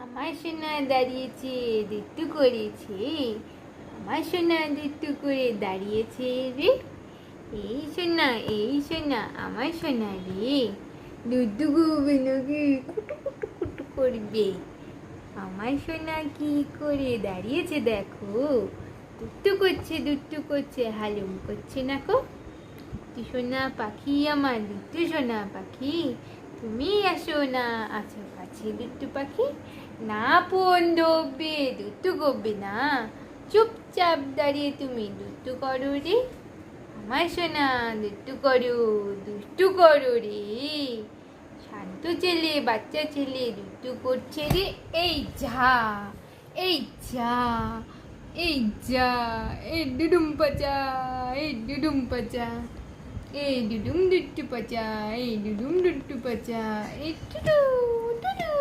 আমার সোনা দাঁড়িয়েছে, দুষ্টু করেছে। আমার সোনা দুষ্টু করে দাঁড়িয়েছে রে। এই সোনা, এই সোনা, আমার সোনা রে। দুষ্টু করবে নাকি? কুটু কুটু কুটু করবে। আমার সোনা কি করে দাঁড়িয়েছে দেখো। দুষ্টু করছে, হালুম করছে না কো। দুষ্টু সোনা পাখি আমার, দুষ্টু সোনা পাখি, তুমি আসো না, আছো কাছে দুষ্টু পাখি। না ফোন ধরবে, দুষ্টু করবে না। চুপচাপ দাঁড়িয়ে তুমি দুষ্টু করো রে। আমার সোনা দুষ্টু করো রে। শান্ত ছেলে, বাচ্চা ছেলে দুষ্টু করছে রে। এই যা, এই যা, এই যা, এই ডুডুম পাচা, এই ডুডুম পাচা, এই ডুডুম দুষ্টু পাচা, এই ডুডুম দুষ্টু পাচা, এই টুডু টুডু।